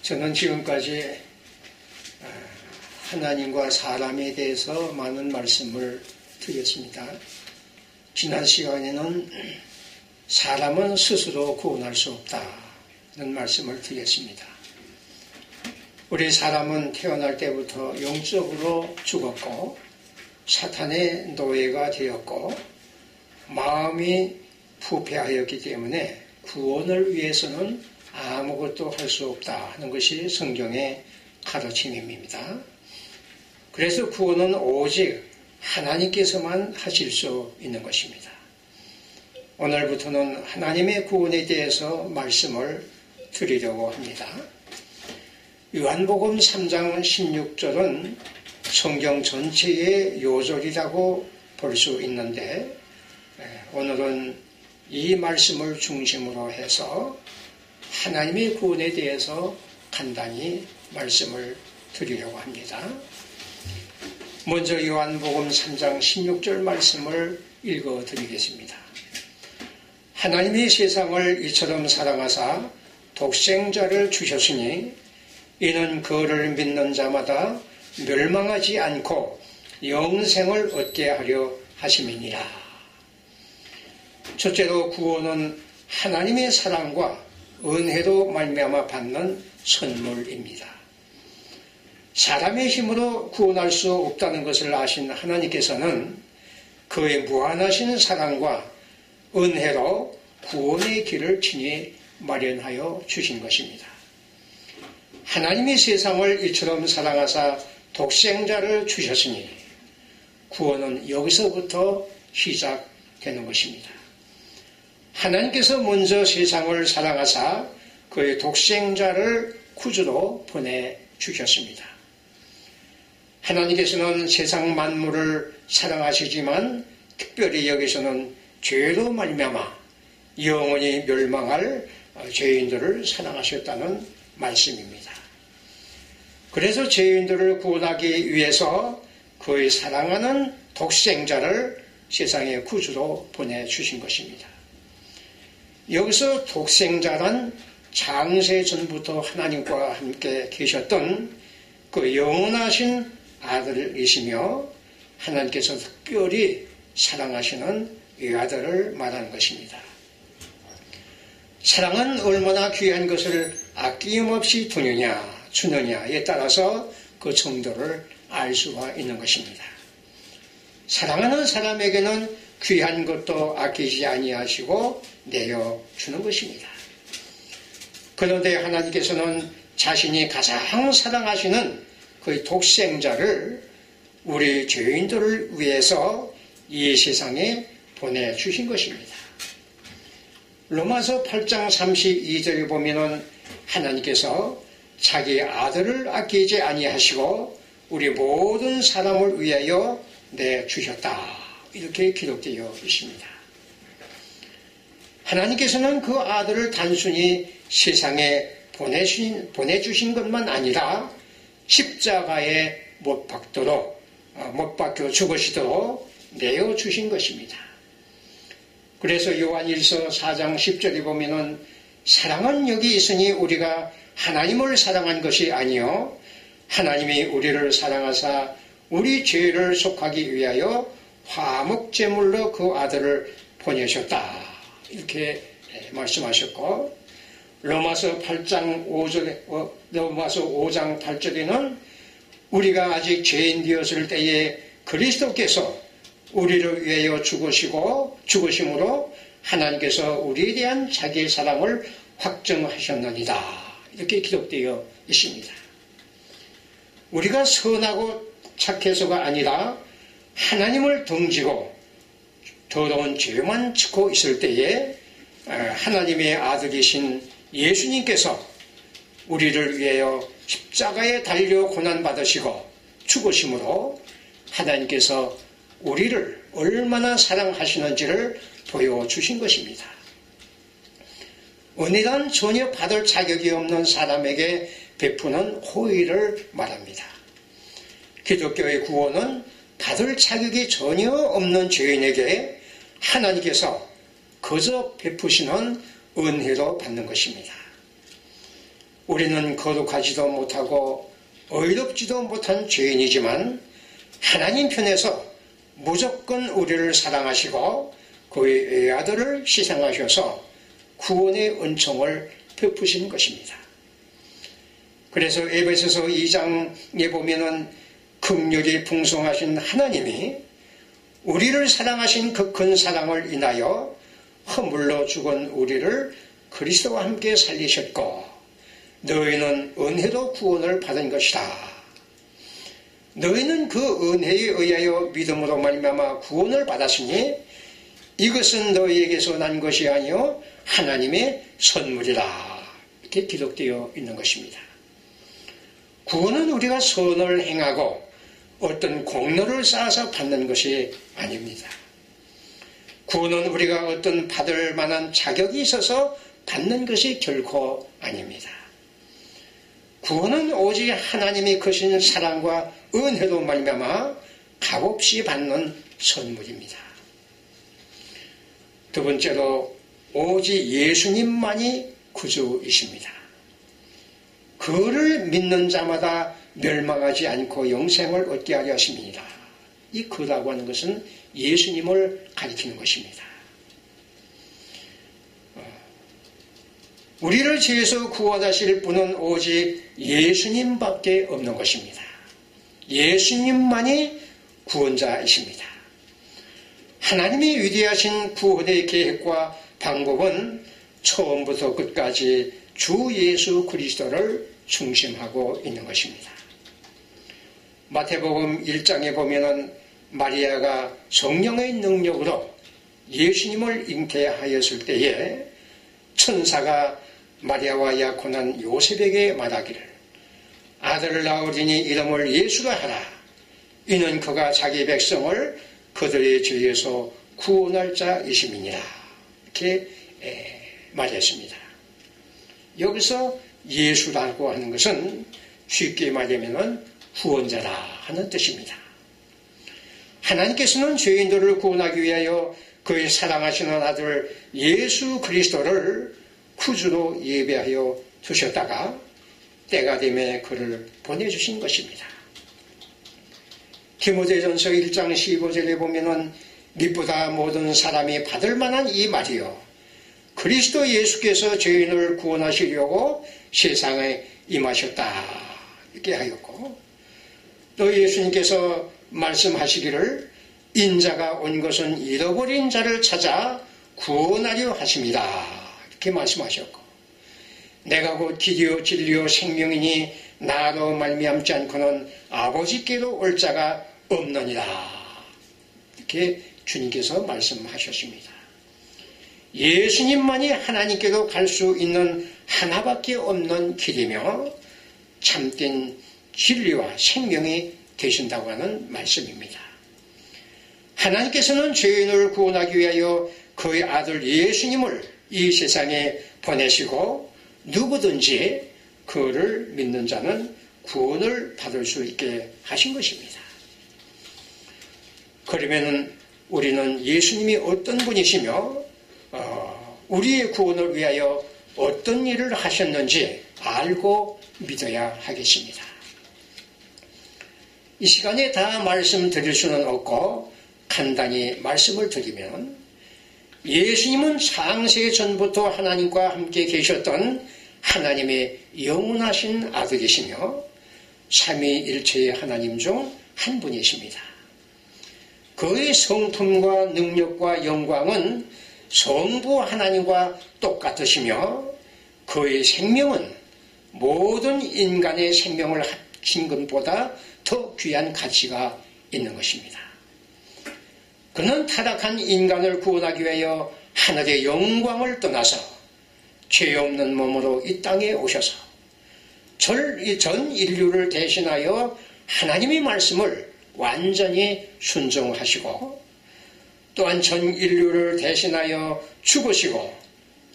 저는 지금까지 하나님과 사람에 대해서 많은 말씀을 드렸습니다. 지난 시간에는 사람은 스스로 구원할 수 없다는 말씀을 드렸습니다. 우리 사람은 태어날 때부터 영적으로 죽었고 사탄의 노예가 되었고 마음이 부패하였기 때문에 구원을 위해서는 아무것도 할 수 없다 하는 것이 성경의 가르침입니다. 그래서 구원은 오직 하나님께서만 하실 수 있는 것입니다. 오늘부터는 하나님의 구원에 대해서 말씀을 드리려고 합니다. 요한복음 3장 16절은 성경 전체의 요절이라고 볼 수 있는데 오늘은 이 말씀을 중심으로 해서 하나님의 구원에 대해서 간단히 말씀을 드리려고 합니다. 먼저 요한복음 3장 16절 말씀을 읽어드리겠습니다. 하나님이 세상을 이처럼 사랑하사 독생자를 주셨으니 이는 그를 믿는 자마다 멸망하지 않고 영생을 얻게 하려 하심이니라. 첫째로 구원은 하나님의 사랑과 은혜로 말미암아 받는 선물입니다. 사람의 힘으로 구원할 수 없다는 것을 아신 하나님께서는 그의 무한하신 사랑과 은혜로 구원의 길을 친히 마련하여 주신 것입니다. 하나님이 세상을 이처럼 사랑하사 독생자를 주셨으니 구원은 여기서부터 시작되는 것입니다. 하나님께서 먼저 세상을 사랑하사 그의 독생자를 구주로 보내주셨습니다. 하나님께서는 세상 만물을 사랑하시지만 특별히 여기서는 죄로 말미암아 영원히 멸망할 죄인들을 사랑하셨다는 말씀입니다. 그래서 죄인들을 구원하기 위해서 그의 사랑하는 독생자를 세상의 구주로 보내주신 것입니다. 여기서 독생자란 창세 전부터 하나님과 함께 계셨던 그 영원하신 아들이시며 하나님께서 특별히 사랑하시는 외아들을 말하는 것입니다. 사랑은 얼마나 귀한 것을 아낌없이 두느냐 주느냐에 따라서 그 정도를 알 수가 있는 것입니다. 사랑하는 사람에게는 귀한 것도 아끼지 아니하시고 내어주는 것입니다. 그런데 하나님께서는 자신이 가장 사랑하시는 그의 독생자를 우리 죄인들을 위해서 이 세상에 보내주신 것입니다. 로마서 8장 32절에 보면은 하나님께서 자기 아들을 아끼지 아니하시고 우리 모든 사람을 위하여 내주셨다. 이렇게 기록되어 있습니다. 하나님께서는 그 아들을 단순히 세상에 보내주신 것만 아니라 십자가에 못 박혀 죽으시도록 내어주신 것입니다. 그래서 요한일서 4장 10절에 보면은 사랑은 여기 있으니 우리가 하나님을 사랑한 것이 아니요 하나님이 우리를 사랑하사 우리 죄를 속하기 위하여 화목제물로 그 아들을 보내셨다. 이렇게 말씀하셨고 로마서 5장 8절에는 우리가 아직 죄인 되었을 때에 그리스도께서 우리를 위하여 죽으심으로 하나님께서 우리에 대한 자기의 사랑을 확정하셨느니라. 이렇게 기록되어 있습니다. 우리가 선하고 착해서가 아니라 하나님을 등지고 더러운 죄만 짓고 있을 때에 하나님의 아들이신 예수님께서 우리를 위하여 십자가에 달려 고난받으시고 죽으심으로 하나님께서 우리를 얼마나 사랑하시는지를 보여주신 것입니다. 은혜란 전혀 받을 자격이 없는 사람에게 베푸는 호의를 말합니다. 기독교의 구원은 받을 자격이 전혀 없는 죄인에게 하나님께서 거저 베푸시는 은혜로 받는 것입니다. 우리는 거룩하지도 못하고 의롭지도 못한 죄인이지만 하나님 편에서 무조건 우리를 사랑하시고 그의 외아들을 희생하셔서 구원의 은총을 베푸신 것입니다. 그래서 에베소서 2장에 보면은 긍휼이 풍성하신 하나님이 우리를 사랑하신 그 큰 사랑을 인하여 허물로 죽은 우리를 그리스도와 함께 살리셨고 너희는 은혜로 구원을 받은 것이다. 너희는 그 은혜에 의하여 믿음으로 말미암아 구원을 받았으니 이것은 너희에게서 난 것이 아니요 하나님의 선물이라. 이렇게 기록되어 있는 것입니다. 구원은 우리가 선을 행하고 어떤 공로를 쌓아서 받는 것이 아닙니다. 구원은 우리가 어떤 받을 만한 자격이 있어서 받는 것이 결코 아닙니다. 구원은 오직 하나님이 크신 사랑과 은혜로 말미암아 값없이 받는 선물입니다. 두 번째로 오직 예수님만이 구주이십니다. 그를 믿는 자마다 멸망하지 않고 영생을 얻게 하려 하십니다. 이 그라고 하는 것은 예수님을 가리키는 것입니다. 우리를 죄에서 구원하실 분은 오직 예수님밖에 없는 것입니다. 예수님만이 구원자이십니다. 하나님의 위대하신 구원의 계획과 방법은 처음부터 끝까지 주 예수 그리스도를 중심하고 있는 것입니다. 마태복음 1장에 보면은 마리아가 성령의 능력으로 예수님을 잉태하였을 때에 천사가 마리아와 약혼한 요셉에게 말하기를 아들을 낳으리니 이름을 예수라 하라. 이는 그가 자기 백성을 그들의 죄에서 구원할 자이심이니라. 이렇게 말했습니다. 여기서 예수라고 하는 것은 쉽게 말하면 구원자라 하는 뜻입니다. 하나님께서는 죄인들을 구원하기 위하여 그의 사랑하시는 아들 예수 그리스도를 구주로 예배하여 두셨다가 때가 되면 그를 보내주신 것입니다. 디모데전서 1장 15절에 보면은 믿보다 모든 사람이 받을 만한 이 말이요 그리스도 예수께서 죄인을 구원하시려고 세상에 임하셨다 이렇게 하였고 또 예수님께서 말씀하시기를 인자가 온 것은 잃어버린 자를 찾아 구원하려 하십니다 이렇게 말씀하셨고 내가 곧 길이요 진리요 생명이니 나로 말미암지 않고는 아버지께로 올 자가 없느니라 이렇게 주님께서 말씀하셨습니다. 예수님만이 하나님께로 갈 수 있는 하나밖에 없는 길이며 참된 진리와 생명이 되신다고 하는 말씀입니다. 하나님께서는 죄인을 구원하기 위하여 그의 아들 예수님을 이 세상에 보내시고 누구든지 그를 믿는 자는 구원을 받을 수 있게 하신 것입니다. 그러면 우리는 예수님이 어떤 분이시며 우리의 구원을 위하여 어떤 일을 하셨는지 알고 믿어야 하겠습니다. 이 시간에 다 말씀드릴 수는 없고 간단히 말씀을 드리면 예수님은 창세 전부터 하나님과 함께 계셨던 하나님의 영원하신 아들이시며 삼위일체의 하나님 중 한 분이십니다. 그의 성품과 능력과 영광은 성부 하나님과 똑같으시며 그의 생명은 모든 인간의 생명을 합친 것보다 더 귀한 가치가 있는 것입니다. 그는 타락한 인간을 구원하기 위하여 하늘의 영광을 떠나서 죄 없는 몸으로 이 땅에 오셔서 전 인류를 대신하여 하나님의 말씀을 완전히 순종하시고 또한 전 인류를 대신하여 죽으시고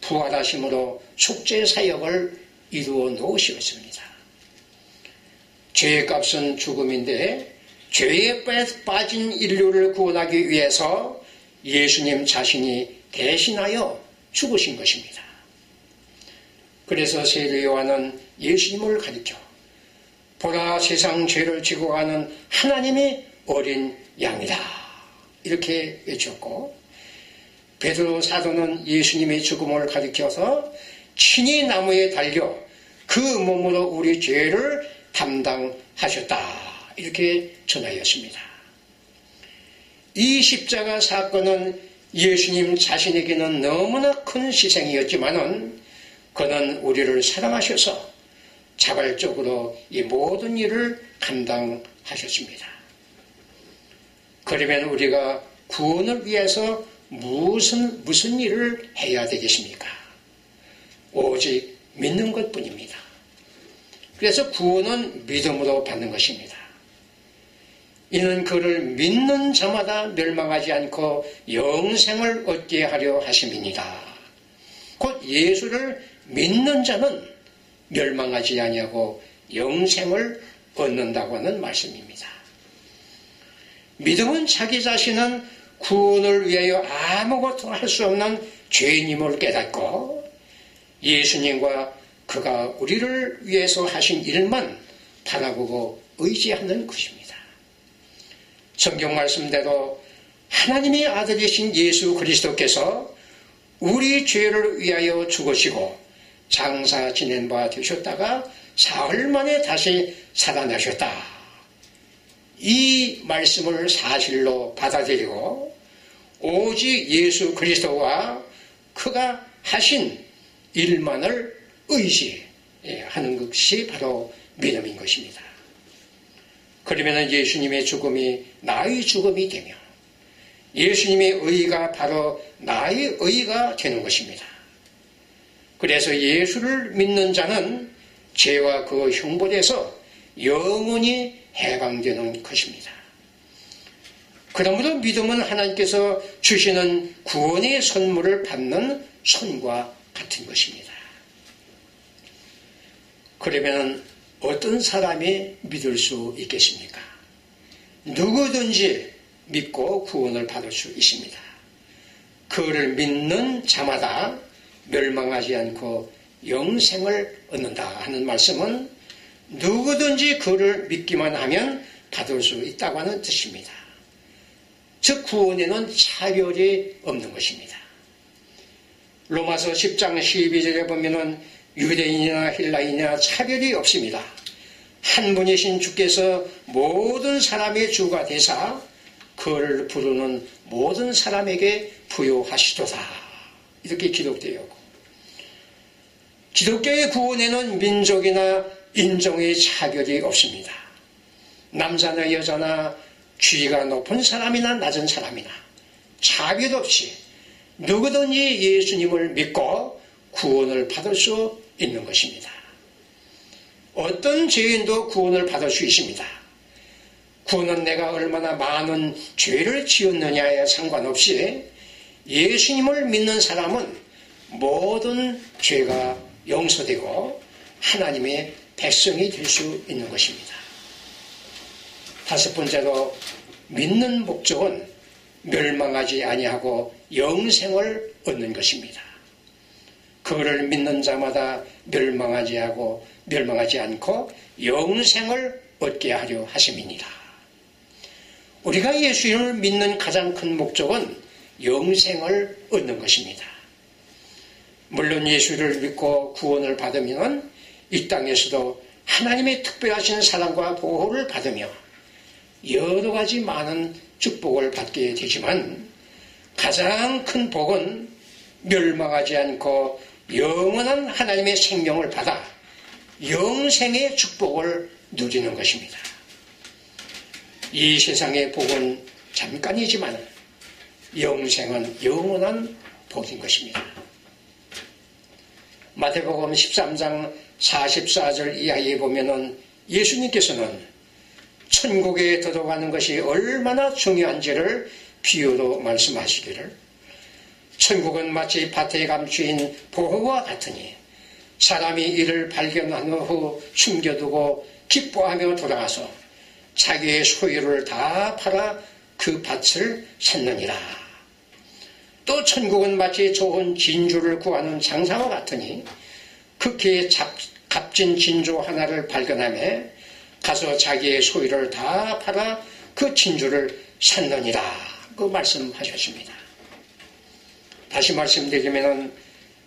부활하심으로 속죄 사역을 이루어 놓으셨습니다. 죄의 값은 죽음인데 죄에 빠진 인류를 구원하기 위해서 예수님 자신이 대신하여 죽으신 것입니다. 그래서 세례 요한은 예수님을 가리켜 보라 세상 죄를 지고 가는 하나님의 어린 양이다 이렇게 외쳤고, 베드로 사도는 예수님의 죽음을 가리켜서 친히 나무에 달려 그 몸으로 우리 죄를 담당하셨다 이렇게 전하였습니다. 이 십자가 사건은 예수님 자신에게는 너무나 큰 희생이었지만은 그는 우리를 사랑하셔서 자발적으로 이 모든 일을 감당하셨습니다. 그러면 우리가 구원을 위해서 무슨 일을 해야 되겠습니까? 오직 믿는 것뿐입니다. 그래서 구원은 믿음으로 받는 것입니다. 이는 그를 믿는 자마다 멸망하지 않고 영생을 얻게 하려 하심이니라. 곧 예수를 믿는 자는 멸망하지 아니하고 영생을 얻는다고 하는 말씀입니다. 믿음은 자기 자신은 구원을 위하여 아무것도 할 수 없는 죄인임을 깨닫고 예수님과 그가 우리를 위해서 하신 일만 바라보고 의지하는 것입니다. 성경 말씀대로 하나님의 아들이신 예수 그리스도께서 우리 죄를 위하여 죽으시고 장사 지낸 바 되셨다가 사흘 만에 다시 살아나셨다. 이 말씀을 사실로 받아들이고 오직 예수 그리스도와 그가 하신 일만을 의지하는 것이 바로 믿음인 것입니다. 그러면 예수님의 죽음이 나의 죽음이 되며 예수님의 의가 바로 나의 의가 되는 것입니다. 그래서 예수를 믿는 자는 죄와 그 형벌에서 영원히 해방되는 것입니다. 그러므로 믿음은 하나님께서 주시는 구원의 선물을 받는 손과 같은 것입니다. 그러면 어떤 사람이 믿을 수 있겠습니까? 누구든지 믿고 구원을 받을 수 있습니다. 그를 믿는 자마다 멸망하지 않고 영생을 얻는다 하는 말씀은 누구든지 그를 믿기만 하면 받을 수 있다고 하는 뜻입니다. 즉 구원에는 차별이 없는 것입니다. 로마서 10장 12절에 보면은 유대인이나 헬라인이나 차별이 없습니다. 한 분이신 주께서 모든 사람의 주가 되사 그를 부르는 모든 사람에게 부요하시도다. 이렇게 기록되어 있고, 기독교의 구원에는 민족이나 인종의 차별이 없습니다. 남자나 여자나 지위가 높은 사람이나 낮은 사람이나 차별 없이 누구든지 예수님을 믿고 구원을 받을 수 있는 것입니다. 어떤 죄인도 구원을 받을 수 있습니다. 구원은 내가 얼마나 많은 죄를 지었느냐에 상관없이 예수님을 믿는 사람은 모든 죄가 용서되고 하나님의 백성이 될 수 있는 것입니다. 다섯 번째로 믿는 목적은 멸망하지 아니하고 영생을 얻는 것입니다. 그를 믿는 자마다 멸망하지 않고 영생을 얻게 하려 하심이니라. 우리가 예수님을 믿는 가장 큰 목적은 영생을 얻는 것입니다. 물론 예수를 믿고 구원을 받으면 이 땅에서도 하나님의 특별하신 사랑과 보호를 받으며 여러 가지 많은 축복을 받게 되지만 가장 큰 복은 멸망하지 않고 영원한 하나님의 생명을 받아 영생의 축복을 누리는 것입니다. 이 세상의 복은 잠깐이지만 영생은 영원한 복인 것입니다. 마태복음 13장 44절 이하에 보면은 예수님께서는 천국에 들어가는 것이 얼마나 중요한지를 비유로 말씀하시기를, 천국은 마치 밭에 감추인 보화와 같으니 사람이 이를 발견한 후 숨겨두고 기뻐하며 돌아가서 자기의 소유를 다 팔아 그 밭을 샀느니라. 또 천국은 마치 좋은 진주를 구하는 장사와 같으니 극히 값진 진주 하나를 발견하며 가서 자기의 소유를 다 팔아 그 진주를 샀느니라. 그 말씀하셨습니다. 다시 말씀드리면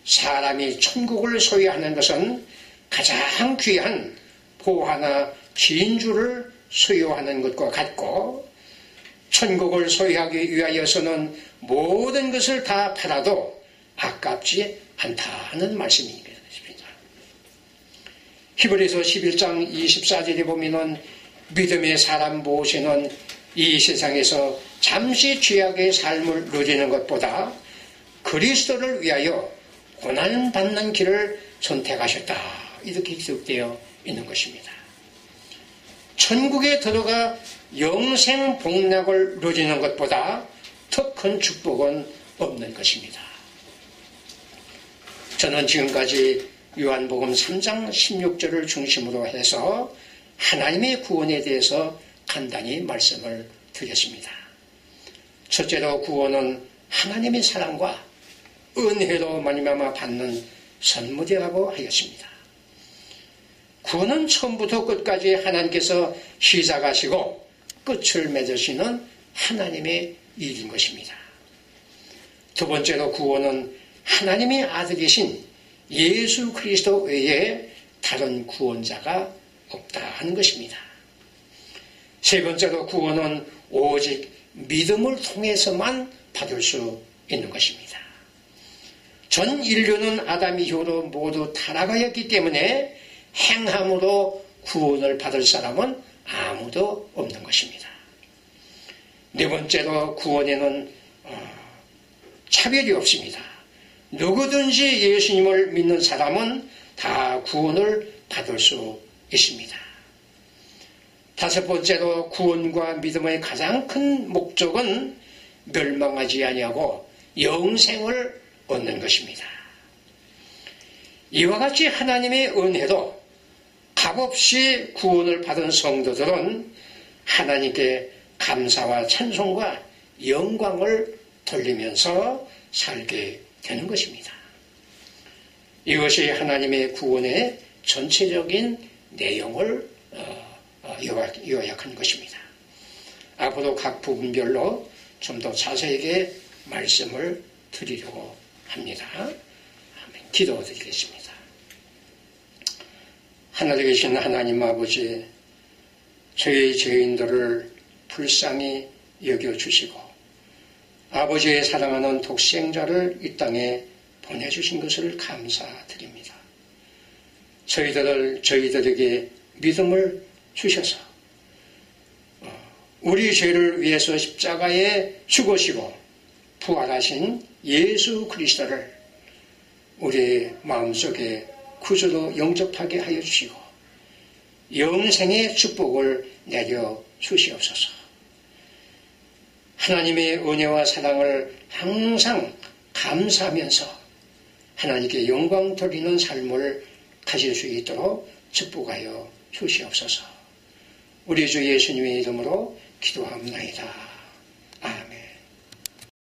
사람이 천국을 소유하는 것은 가장 귀한 보화나 진주를 소유하는 것과 같고, 천국을 소유하기 위하여서는 모든 것을 다 팔아도 아깝지 않다는 말씀입니다. 히브리서 11장 24절에 보면은 믿음의 사람 모세는 이 세상에서 잠시 죄악의 삶을 누리는 것보다 그리스도를 위하여 고난받는 길을 선택하셨다. 이렇게 기록되어 있는 것입니다. 천국에 들어가 영생 복락을 누리는 것보다 더 큰 축복은 없는 것입니다. 저는 지금까지 요한복음 3장 16절을 중심으로 해서 하나님의 구원에 대해서 간단히 말씀을 드렸습니다. 첫째로 구원은 하나님의 사랑과 은혜로 말미암아 받는 선물이라고 하였습니다. 구원은 처음부터 끝까지 하나님께서 시작하시고 끝을 맺으시는 하나님의 일인 것입니다. 두 번째로 구원은 하나님의 아들이신 예수 그리스도 외에 다른 구원자가 없다 하는 것입니다. 세 번째로 구원은 오직 믿음을 통해서만 받을 수 있는 것입니다. 전 인류는 아담 이후로 모두 타락하였기 때문에 행함으로 구원을 받을 사람은 아무도 없는 것입니다. 네 번째로 구원에는 차별이 없습니다. 누구든지 예수님을 믿는 사람은 다 구원을 받을 수 있습니다. 다섯 번째로 구원과 믿음의 가장 큰 목적은 멸망하지 아니하고 영생을 얻는 것입니다. 이와 같이 하나님의 은혜로 값없이 구원을 받은 성도들은 하나님께 감사와 찬송과 영광을 돌리면서 살게 되는 것입니다. 이것이 하나님의 구원의 전체적인 내용을 요약한 것입니다. 앞으로 각 부분별로 좀 더 자세하게 말씀을 드리려고 합니다. 기도드리겠습니다. 하늘에 계신 하나님 아버지, 저희 죄인들을 불쌍히 여겨주시고 아버지의 사랑하는 독생자를 이 땅에 보내주신 것을 감사드립니다. 저희들에게 믿음을 주셔서 우리 죄를 위해서 십자가에 죽으시고 부활하신 예수 그리스도를 우리 마음속에 구주로 영접하게 하여 주시고 영생의 축복을 내려 주시옵소서. 하나님의 은혜와 사랑을 항상 감사하면서 하나님께 영광 돌리는 삶을 가질 수 있도록 축복하여 주시옵소서. 우리 주 예수님의 이름으로 기도합니다.